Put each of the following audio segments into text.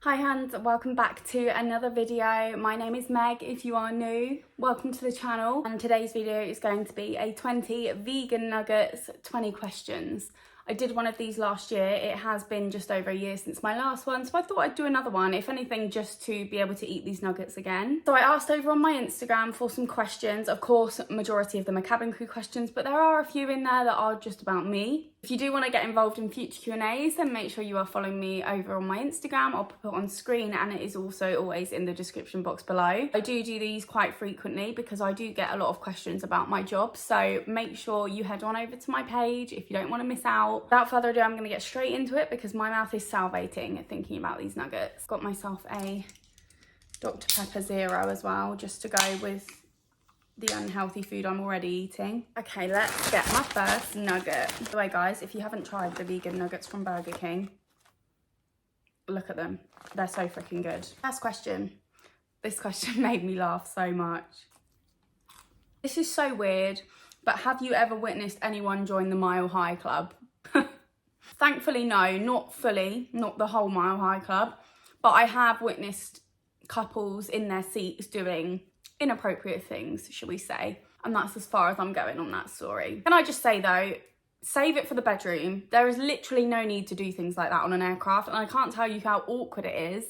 Hi Hans, welcome back to another video. My name is Meg. If you are new, welcome to the channel. And today's video is going to be a 20 vegan nuggets, 20 questions. I did one of these last year. It has been just over a year since my last one, so I thought I'd do another one, if anything, just to be able to eat these nuggets again. So I asked over on my Instagram for some questions. Of course, majority of them are cabin crew questions, but there are a few in there that are just about me. If you do want to get involved in future Q&As, then make sure you are following me over on my Instagram. I'll put it on screen and it is also always in the description box below. I do these quite frequently because I do get a lot of questions about my job. So make sure you head on over to my page if you don't want to miss out. Without further ado, I'm going to get straight into it because my mouth is salivating thinking about these nuggets. Got myself a Dr. Pepper Zero as well, just to go with the unhealthy food I'm already eating. Okay, let's get my first nugget. By the way, guys, if you haven't tried the vegan nuggets from Burger King, look at them. They're so freaking good. First question. This question made me laugh so much. This is so weird, but have you ever witnessed anyone join the Mile High Club? Thankfully, no, not fully, not the whole Mile High Club, but I have witnessed couples in their seats doing inappropriate things, shall we say, and that's as far as I'm going on that story. Can I just say though, save it for the bedroom. There is literally no need to do things like that on an aircraft, and I can't tell you how awkward it is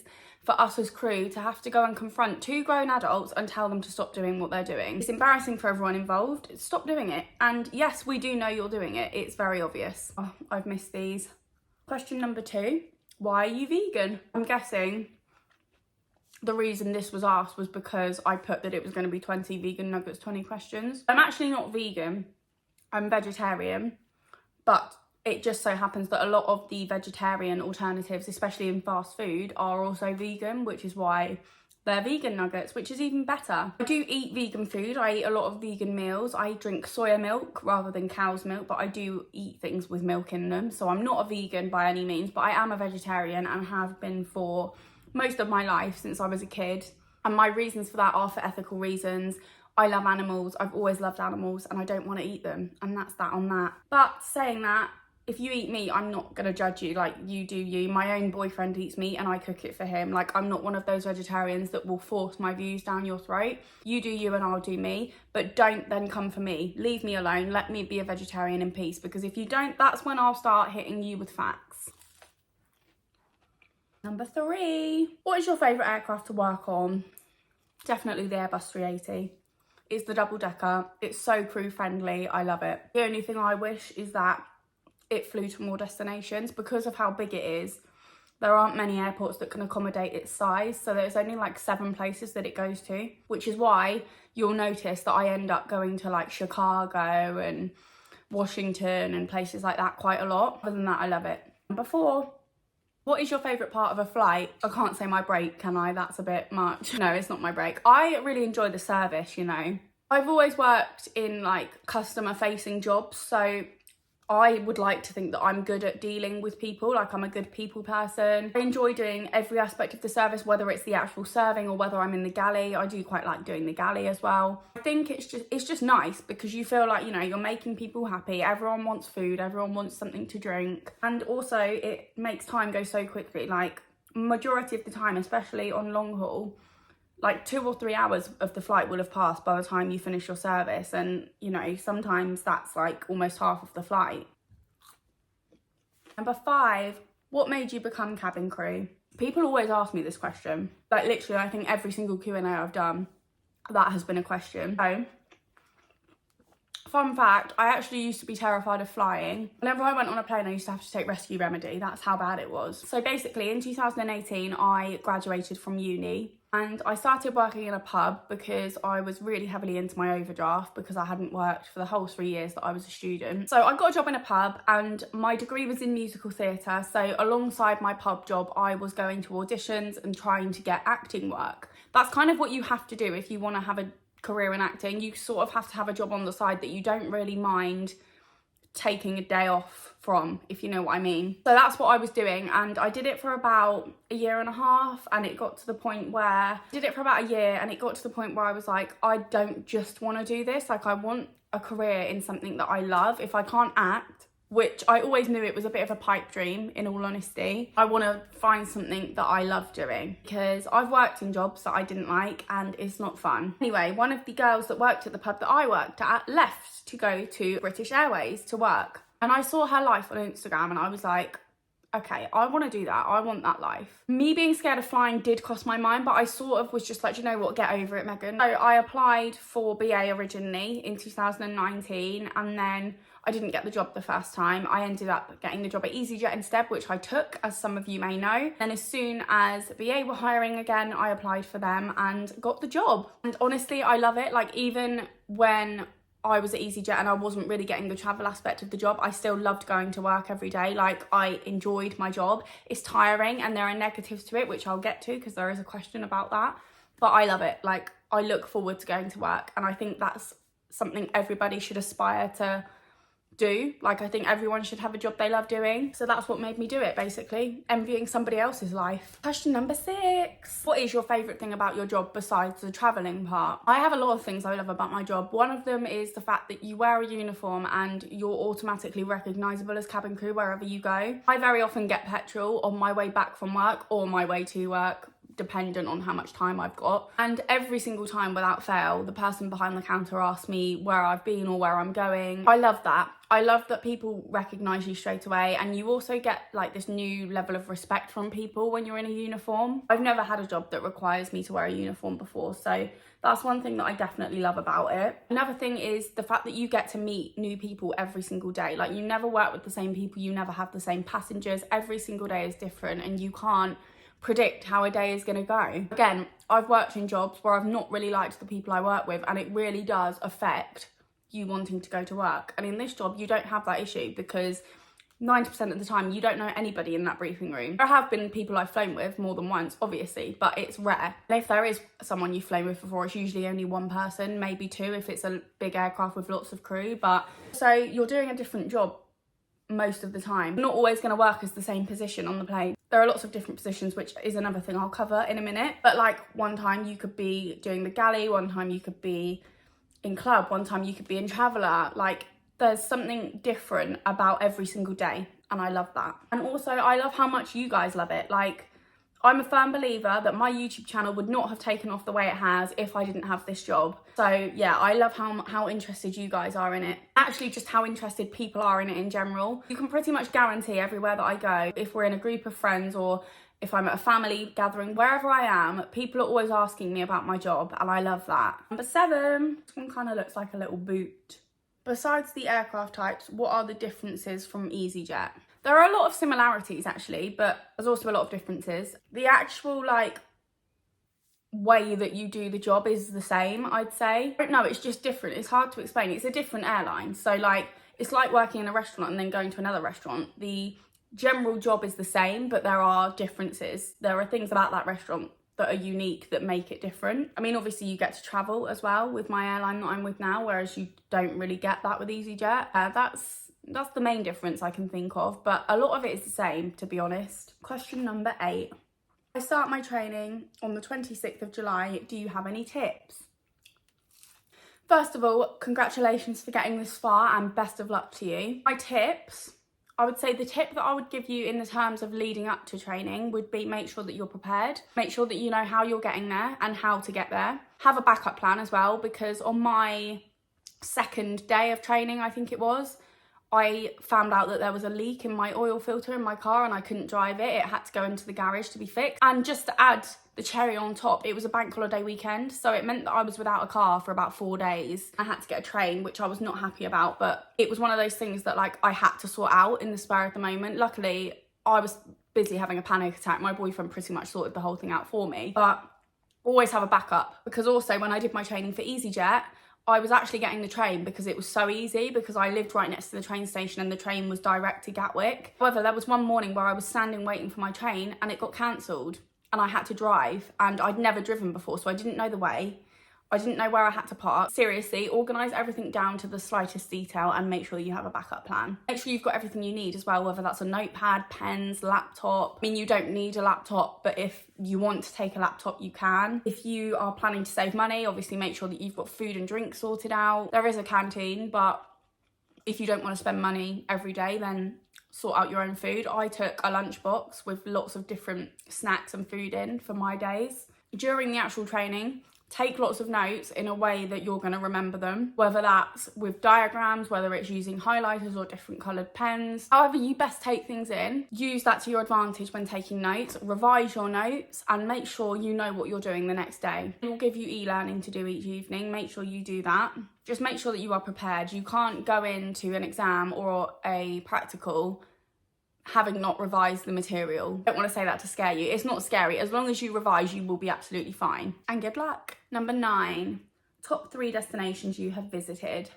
for us as crew to have to go and confront two grown adults and tell them to stop doing what they're doing. It's embarrassing for everyone involved. Stop doing it. And yes, we do know you're doing it. It's very obvious. Oh, I've missed these. Question number 2, why are you vegan? I'm guessing the reason this was asked was because I put that it was going to be 20 vegan nuggets, 20 questions. I'm actually not vegan, I'm vegetarian, but it just so happens that a lot of the vegetarian alternatives, especially in fast food, are also vegan, which is why they're vegan nuggets, which is even better. I do eat vegan food. I eat a lot of vegan meals. I drink soya milk rather than cow's milk, but I do eat things with milk in them. So I'm not a vegan by any means, but I am a vegetarian and have been for most of my life since I was a kid, and my reasons for that are for ethical reasons. I love animals, I've always loved animals, and I don't want to eat them, and that's that on that. But saying that, if you eat meat, I'm not going to judge you. Like, you do you. My own boyfriend eats meat and I cook it for him. Like, I'm not one of those vegetarians that will force my views down your throat. You do you and I'll do me, but don't then come for me. Leave me alone, let me be a vegetarian in peace, because if you don't, that's when I'll start hitting you with facts. Number 3, what is your favourite aircraft to work on? Definitely the Airbus 380. It's the double decker. It's so crew friendly. I love it. The only thing I wish is that it flew to more destinations. Because of how big it is, there aren't many airports that can accommodate its size. So there's only like 7 places that it goes to, which is why you'll notice that I end up going to like Chicago and Washington and places like that quite a lot. Other than that, I love it. Number 4. What is your favourite part of a flight? I can't say my break, can I? That's a bit much. No, it's not my break. I really enjoy the service, you know. I've always worked in like customer facing jobs, so I would like to think that I'm good at dealing with people, like I'm a good people person. I enjoy doing every aspect of the service, whether it's the actual serving or whether I'm in the galley. I do quite like doing the galley as well. I think it's just nice because you feel like, you know, you're making people happy. Everyone wants food, everyone wants something to drink. And also it makes time go so quickly. Like, majority of the time, especially on long haul, like 2 or 3 hours of the flight will have passed by the time you finish your service, and you know, sometimes that's like almost half of the flight. Number 5, what made you become cabin crew? People always ask me this question. Like, literally, I think every single Q&A I've done, that has been a question. So, fun fact, I actually used to be terrified of flying. Whenever I went on a plane, I used to have to take Rescue Remedy. That's how bad it was. So basically, in 2018, I graduated from uni and I started working in a pub because I was really heavily into my overdraft because I hadn't worked for the whole 3 years that I was a student. So I got a job in a pub and my degree was in musical theatre. So alongside my pub job, I was going to auditions and trying to get acting work. That's kind of what you have to do if you want to have a career in acting. You sort of have to have a job on the side that you don't really mind taking a day off from, if you know what I mean. So that's what I was doing, and I did it for about a year and a half, and it got to the point where I was like, I don't just want to do this. Like, I want a career in something that I love. If I can't act, which I always knew it was a bit of a pipe dream, in all honesty. I want to find something that I love doing, because I've worked in jobs that I didn't like and it's not fun. Anyway, one of the girls that worked at the pub that I worked at left to go to British Airways to work. And I saw her life on Instagram and I was like, okay, I want to do that. I want that life. Me being scared of flying did cross my mind, but I sort of was just like, you know what, get over it, Megan. So I applied for BA originally in 2019, and then I didn't get the job the first time. I ended up getting the job at EasyJet instead, which I took, as some of you may know. And as soon as BA were hiring again, I applied for them and got the job. And honestly, I love it. Like, even when I was at EasyJet and I wasn't really getting the travel aspect of the job, I still loved going to work every day. Like, I enjoyed my job. It's tiring and there are negatives to it, which I'll get to because there is a question about that. But I love it. Like, I look forward to going to work, and I think that's something everybody should aspire to do. Like, I think everyone should have a job they love doing. So that's what made me do it, basically, envying somebody else's life. Question number 6. What is your favourite thing about your job besides the travelling part? I have a lot of things I love about my job. One of them is the fact that you wear a uniform and you're automatically recognisable as cabin crew wherever you go. I very often get petrol on my way back from work or my way to work, dependent on how much time I've got. And every single time, without fail, the person behind the counter asks me where I've been or where I'm going. I love that. I love that people recognise you straight away, and you also get like this new level of respect from people when you're in a uniform. I've never had a job that requires me to wear a uniform before, so that's one thing that I definitely love about it. Another thing is the fact that you get to meet new people every single day. Like, you never work with the same people, you never have the same passengers. Every single day is different, and you can't predict how a day is going to go. Again, I've worked in jobs where I've not really liked the people I work with, and it really does affect you wanting to go to work. And in this job, you don't have that issue, because 90% of the time you don't know anybody in that briefing room. There have been people I've flown with more than once, obviously, but it's rare. And if there is someone you've flown with before, it's usually only one person, maybe two if it's a big aircraft with lots of crew. But so you're doing a different job most of the time. You're not always going to work as the same position on the plane. There are lots of different positions, which is another thing I'll cover in a minute. But like, one time you could be doing the galley, one time you could be in club, one time you could be in traveller. Like, there's something different about every single day, and I love that. And also, I love how much you guys love it. Like, I'm a firm believer that my YouTube channel would not have taken off the way it has if I didn't have this job. So yeah, I love how interested you guys are in it. Actually, just how interested people are in it in general. You can pretty much guarantee everywhere that I go, if we're in a group of friends or if I'm at a family gathering, wherever I am, people are always asking me about my job, and I love that. Number 7, this one kind of looks like a little boot. Besides the aircraft types, what are the differences from EasyJet? There are a lot of similarities actually, but there's also a lot of differences. The actual like way that you do the job is the same, I'd say. No, it's just different. It's hard to explain. It's a different airline. So like, it's like working in a restaurant and then going to another restaurant. The general job is the same, but there are differences. There are things about that restaurant that are unique that make it different. I mean, obviously you get to travel as well with my airline that I'm with now, whereas you don't really get that with EasyJet. That's the main difference I can think of, but a lot of it is the same, to be honest. Question number 8. I start my training on the 26th of July. Do you have any tips? First of all, congratulations for getting this far and best of luck to you. My tips, I would say the tip that I would give you in the terms of leading up to training would be make sure that you're prepared. Make sure that you know how you're getting there and how to get there. Have a backup plan as well, because on my second day of training, I think it was, I found out that there was a leak in my oil filter in my car and I couldn't drive it. It had to go into the garage to be fixed. And just to add the cherry on top, it was a bank holiday weekend, so it meant that I was without a car for about 4 days. I had to get a train, which I was not happy about, but it was one of those things that like I had to sort out in the spur of the moment. Luckily, I was busy having a panic attack. My boyfriend pretty much sorted the whole thing out for me, but always have a backup, because also when I did my training for EasyJet, I was actually getting the train because it was so easy, because I lived right next to the train station and the train was direct to Gatwick. However, there was one morning where I was standing waiting for my train and it got cancelled and I had to drive, and I'd never driven before, so I didn't know the way. I didn't know where I had to park. Seriously, organise everything down to the slightest detail and make sure you have a backup plan. Make sure you've got everything you need as well, whether that's a notepad, pens, laptop. I mean, you don't need a laptop, but if you want to take a laptop, you can. If you are planning to save money, obviously make sure that you've got food and drink sorted out. There is a canteen, but if you don't want to spend money every day, then sort out your own food. I took a lunchbox with lots of different snacks and food in for my days. During the actual training, take lots of notes in a way that you're going to remember them, whether that's with diagrams, whether it's using highlighters or different coloured pens. However you best take things in, use that to your advantage when taking notes, revise your notes and make sure you know what you're doing the next day. It will give you e-learning to do each evening, make sure you do that. Just make sure that you are prepared. You can't go into an exam or a practical having not revised the material. I don't want to say that to scare you. It's not scary. As long as you revise, you will be absolutely fine. And good luck. Number 9, top 3 destinations you have visited.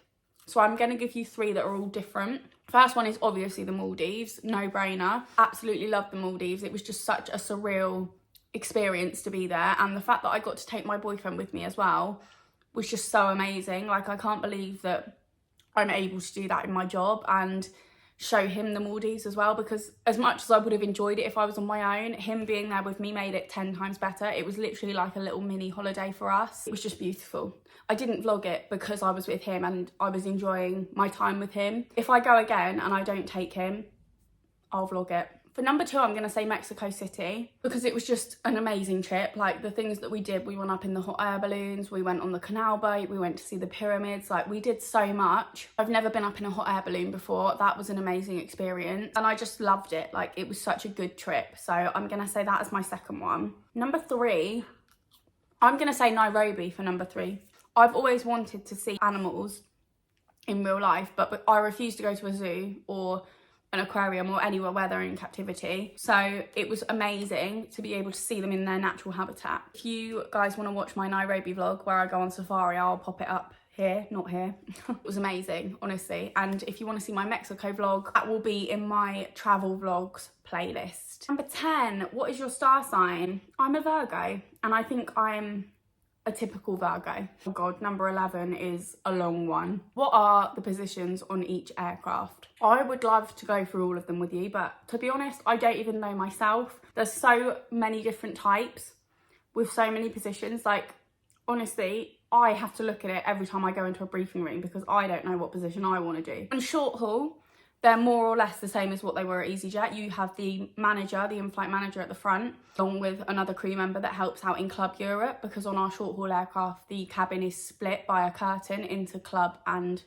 So I'm going to give you 3 that are all different. First one is obviously the Maldives, no brainer. Absolutely love the Maldives. It was just such a surreal experience to be there. And the fact that I got to take my boyfriend with me as well was just so amazing. Like, I can't believe that I'm able to do that in my job and show him the Maldives as well, because as much as I would have enjoyed it if I was on my own, him being there with me made it 10 times better. It was literally like a little mini holiday for us. It was just beautiful. I didn't vlog it because I was with him and I was enjoying my time with him. If I go again and I don't take him, I'll vlog it. For number 2, I'm going to say Mexico City, because it was just an amazing trip. Like, the things that we did, we went up in the hot air balloons, we went on the canal boat, we went to see the pyramids. Like, we did so much. I've never been up in a hot air balloon before. That was an amazing experience and I just loved it. Like, it was such a good trip. So I'm going to say that as my second one. Number 3, I'm going to say Nairobi for number 3. I've always wanted to see animals in real life, but I refuse to go to a zoo or an aquarium or anywhere where they're in captivity. So it was amazing to be able to see them in their natural habitat. If you guys want to watch my Nairobi vlog where I go on safari, I'll pop it up here, not here. It was amazing, honestly. And if you want to see my Mexico vlog, that will be in my travel vlogs playlist. Number 10, what is your star sign? I'm a Virgo and I think I'm a typical Virgo. Oh God, number 11 is a long one. What are the positions on each aircraft? I would love to go through all of them with you, but to be honest, I don't even know myself. There's so many different types with so many positions. Like, honestly, I have to look at it every time I go into a briefing room because I don't know what position I want to do. On short haul, they're more or less the same as what they were at EasyJet. You have the manager, the in-flight manager at the front, along with another crew member that helps out in Club Europe, because on our short-haul aircraft, the cabin is split by a curtain into Club and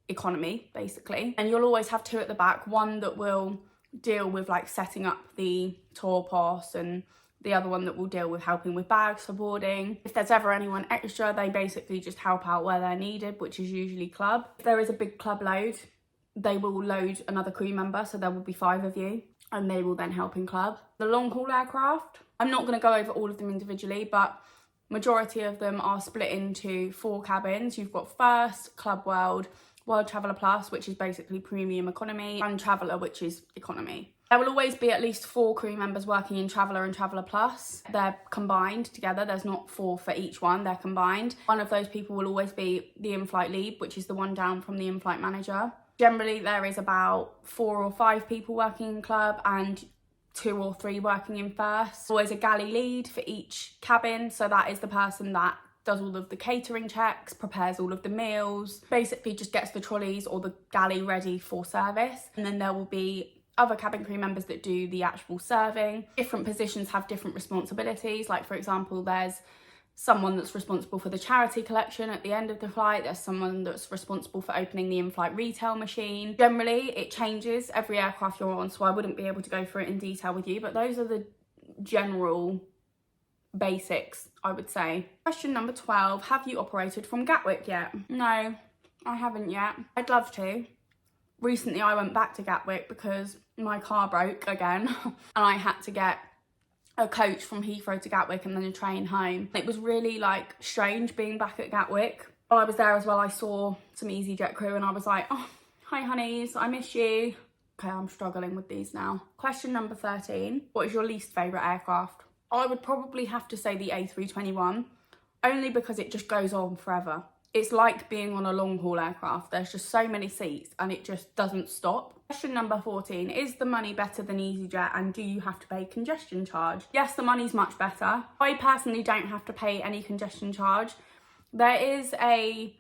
economy, basically. And you'll always have 2 at the back, one that will deal with like setting up the tour pass and the other one that will deal with helping with bags for boarding. If there's ever anyone extra, they basically just help out where they're needed, which is usually Club. If there is a big Club load, they will load another crew member, so there will be 5 of you, and they will then help in Club. The long haul aircraft, I'm not going to go over all of them individually, but majority of them are split into 4 cabins. You've got First, Club World, World Traveller Plus, which is basically premium economy, and Traveller, which is economy. There will always be at least 4 crew members working in Traveller and Traveller Plus. They're combined together. There's not 4 for each one, they're combined. One of those people will always be the in-flight lead, which is the one down from the in-flight manager. Generally, there is about 4 or 5 people working in Club and 2 or 3 working in First. Always a galley lead for each cabin, so that is the person that does all of the catering checks, prepares all of the meals, basically just gets the trolleys or the galley ready for service. And then there will be other cabin crew members that do the actual serving. Different positions have different responsibilities. Like, for example, there's someone that's responsible for the charity collection at the end of the flight. There's someone that's responsible for opening the in-flight retail machine. Generally, it changes every aircraft you're on, so I wouldn't be able to go through it in detail with you, but those are the general basics, I would say. Question number 12, have you operated from Gatwick yet? No, I haven't yet. I'd love to. Recently, I went back to Gatwick because my car broke again and I had to get a coach from Heathrow to Gatwick and then a train home. It was really like strange being back at Gatwick. While I was there as well, I saw some EasyJet crew and I was like, oh, hi honeys, I miss you. Okay, I'm struggling with these now. Question number 13, what is your least favourite aircraft? I would probably have to say the A321, only because it just goes on forever. It's like being on a long haul aircraft. There's just so many seats and it just doesn't stop. Question number 14, is the money better than EasyJet and do you have to pay congestion charge? Yes, the money's much better. I personally don't have to pay any congestion charge. There is a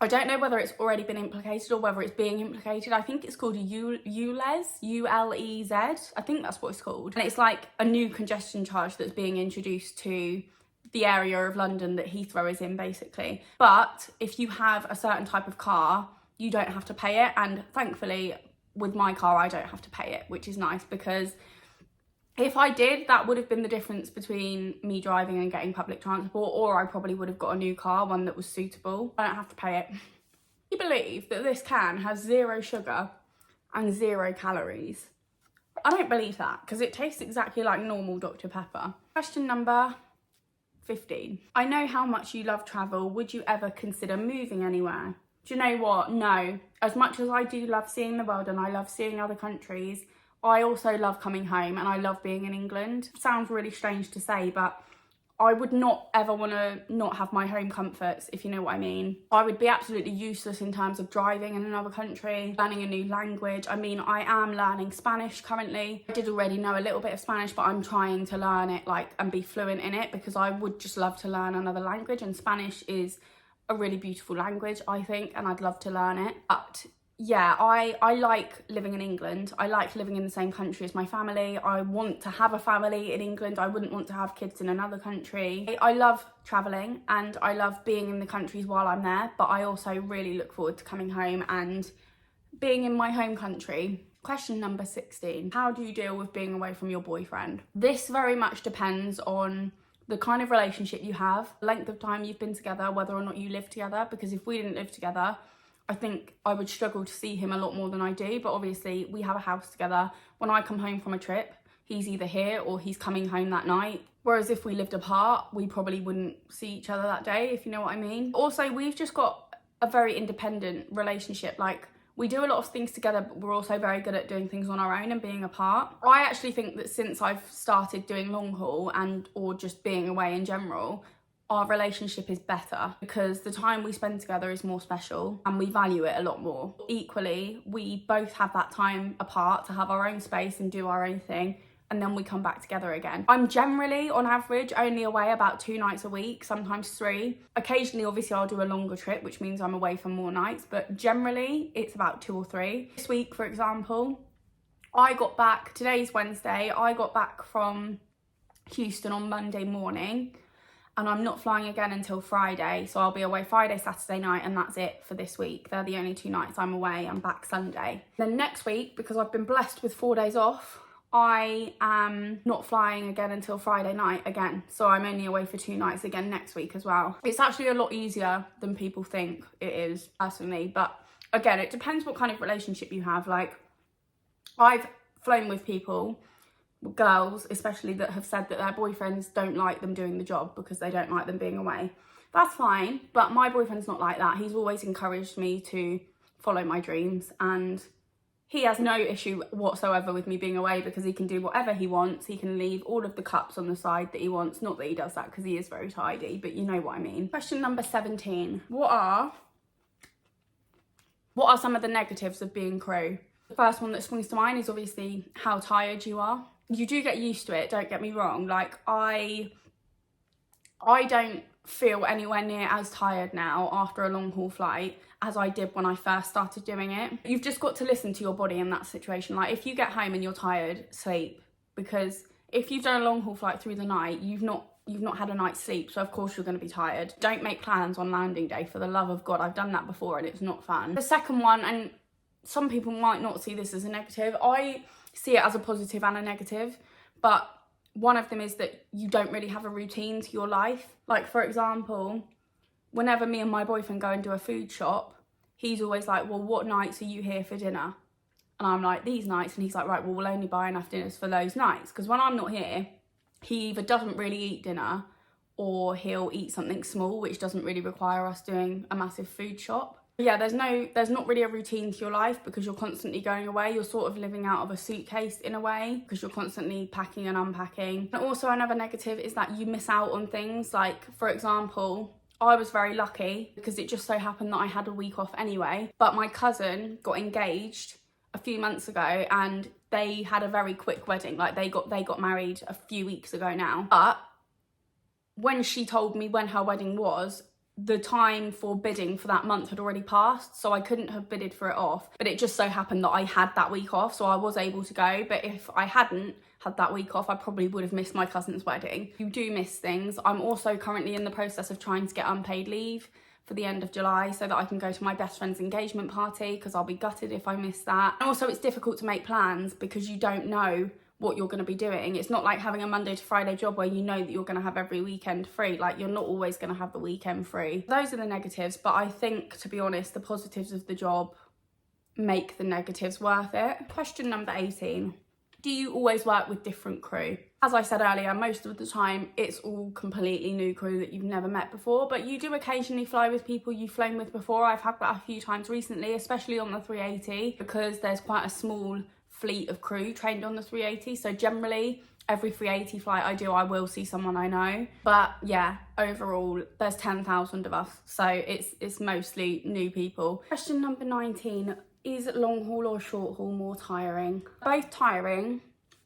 I don't know whether it's already been implicated or whether it's being implicated. I think it's called ULEZ, U-L-E-Z. I think that's what it's called. And it's like a new congestion charge that's being introduced to the area of London that Heathrow is in, basically. But if you have a certain type of car, you don't have to pay it. And thankfully, with my car, I don't have to pay it, which is nice, because if I did, that would have been the difference between me driving and getting public transport, or I probably would have got a new car, one that was suitable. I don't have to pay it. You believe that this can has 0 sugar and 0 calories? I don't believe that, because it tastes exactly like normal Dr. Pepper. Question number 15. I know how much you love travel. Would you ever consider moving anywhere? Do you know what? No. As much as I do love seeing the world and I love seeing other countries, I also love coming home and I love being in England. It sounds really strange to say, but I would not ever want to not have my home comforts, if you know what I mean. I would be absolutely useless in terms of driving in another country, learning a new language. I mean, I am learning Spanish currently. I did already know a little bit of Spanish, but I'm trying to learn it and be fluent in it, because I would just love to learn another language, and Spanish is a really beautiful language, I think, and I'd love to learn it. But yeah, I like living in England. I like living in the same country as my family. I want to have a family in England. I wouldn't want to have kids in another country. I love travelling and I love being in the countries while I'm there, but I also really look forward to coming home and being in my home country. Question number 16. How do you deal with being away from your boyfriend? This very much depends on the kind of relationship you have, the length of time you've been together, whether or not you live together, because if we didn't live together, I think I would struggle to see him a lot more than I do. But obviously we have a house together. When I come home from a trip, he's either here or he's coming home that night. Whereas if we lived apart, we probably wouldn't see each other that day, if you know what I mean. Also, we've just got a very independent relationship. Like, we do a lot of things together, but we're also very good at doing things on our own and being apart. I actually think that since I've started doing long haul or just being away in general, our relationship is better, because the time we spend together is more special and we value it a lot more. Equally, we both have that time apart to have our own space and do our own thing, and then we come back together again. I'm generally, on average, only away about 2 nights a week, sometimes 3. Occasionally, obviously, I'll do a longer trip, which means I'm away for more nights, but generally, it's about 2 or 3. This week, for example, I got back, today's Wednesday, I got back from Houston on Monday morning, and I'm not flying again until Friday, so I'll be away Friday, Saturday night, and that's it for this week. They're the only 2 nights I'm away. I'm back Sunday. Then next week, because I've been blessed with 4 days off, I am not flying again until Friday night again, so I'm only away for 2 nights again next week as well. It's actually a lot easier than people think it is, personally, but again, it depends what kind of relationship you have. Like, I've flown with people, girls especially, that have said that their boyfriends don't like them doing the job because they don't like them being away. That's fine, but my boyfriend's not like that. He's always encouraged me to follow my dreams, and he has no issue whatsoever with me being away, because he can do whatever he wants. He can leave all of the cups on the side that he wants. Not that he does that, because he is very tidy, but you know what I mean. Question number 17. What are some of the negatives of being crew? The first one that springs to mind is obviously how tired you are. You do get used to it, don't get me wrong. Like, I don't feel anywhere near as tired now after a long haul flight as I did when I first started doing it. You've just got to listen to your body in that situation. Like, if you get home and you're tired, sleep, because if you've done a long haul flight through the night, you've not had a night's sleep, so of course you're going to be tired. Don't make plans on landing day, for the love of God. I've done that before and it's not fun. The second one, and some people might not see this as a negative, I see it as a positive and a negative, but one of them is that you don't really have a routine to your life. Like, for example, whenever me and my boyfriend go and do a food shop, he's always like, well, what nights are you here for dinner? And I'm like, these nights. And he's like, right, well, we'll only buy enough dinners for those nights. Because when I'm not here, he either doesn't really eat dinner, or he'll eat something small, which doesn't really require us doing a massive food shop. Yeah, there's not really a routine to your life, because you're constantly going away. You're sort of living out of a suitcase in a way, because you're constantly packing and unpacking. And also another negative is that you miss out on things. Like, for example, I was very lucky because it just so happened that I had a week off anyway, but my cousin got engaged a few months ago and they had a very quick wedding. Like, they got married a few weeks ago now. But when she told me when her wedding was, the time for bidding for that month had already passed, so I couldn't have bidded for it off. But it just so happened that I had that week off, so I was able to go. But if I hadn't had that week off, I probably would have missed my cousin's wedding. You do miss things. I'm also currently in the process of trying to get unpaid leave for the end of July so that I can go to my best friend's engagement party, because I'll be gutted if I miss that. And also it's difficult to make plans because you don't know what you're going to be doing. It's not like having a Monday to Friday job where you know that you're going to have every weekend free. Like, you're not always going to have the weekend free. Those are the negatives, but I think, to be honest, the positives of the job make the negatives worth it. Question number 18. Do you always work with different crew? As I said earlier, most of the time it's all completely new crew that you've never met before, but you do occasionally fly with people you've flown with before. I've had that a few times recently, especially on the 380, because there's quite a small fleet of crew trained on the 380. So generally, every 380 flight I do, I will see someone I know. But yeah, overall, there's 10,000 of us, so it's mostly new people. Question number 19. Is long haul or short haul more tiring? Both tiring,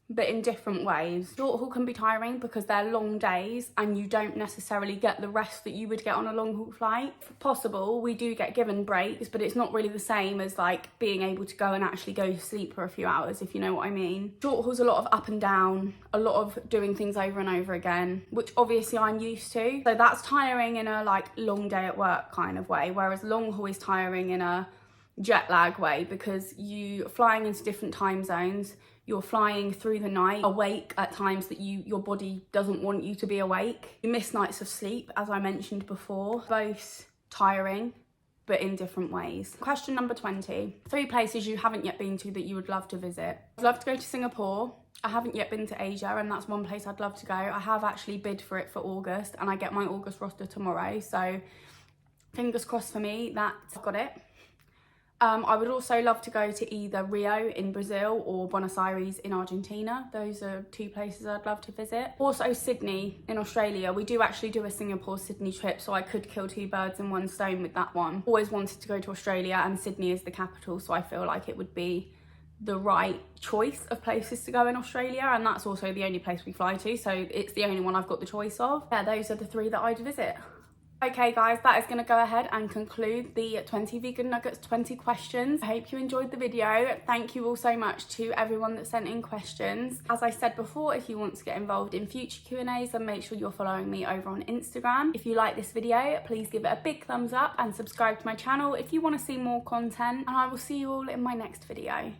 but in different ways. Short haul can be tiring because they're long days and you don't necessarily get the rest that you would get on a long haul flight. If possible, we do get given breaks, but it's not really the same as like being able to go and actually go to sleep for a few hours, if you know what I mean. Short haul's a lot of up and down, a lot of doing things over and over again, which obviously I'm used to. So that's tiring in a like long day at work kind of way, whereas long haul is tiring in a jet lag way, because you flying into different time zones, you're flying through the night, awake at times that your body doesn't want you to be awake. You miss nights of sleep, as I mentioned before. Both tiring, but in different ways. Question number 20. 3 places you haven't yet been to that you would love to visit. I'd love to go to Singapore. I haven't yet been to Asia, and that's one place I'd love to go. I have actually bid for it for August, and I get my August roster tomorrow, so fingers crossed for me that I've got it. I would also love to go to either Rio in Brazil or Buenos Aires in Argentina. Those are 2 places I'd love to visit. Also Sydney in Australia. We do actually do a Singapore-Sydney trip, so I could kill 2 birds in one stone with that one. Always wanted to go to Australia, and Sydney is the capital, so I feel like it would be the right choice of places to go in Australia, and that's also the only place we fly to, so it's the only one I've got the choice of. Yeah, those are the 3 that I'd visit. Okay guys, that is going to go ahead and conclude the 20 Vegan Nuggets 20 questions. I hope you enjoyed the video. Thank you all so much to everyone that sent in questions. As I said before, if you want to get involved in future Q&As, then make sure you're following me over on Instagram. If you like this video, please give it a big thumbs up and subscribe to my channel if you want to see more content, and I will see you all in my next video.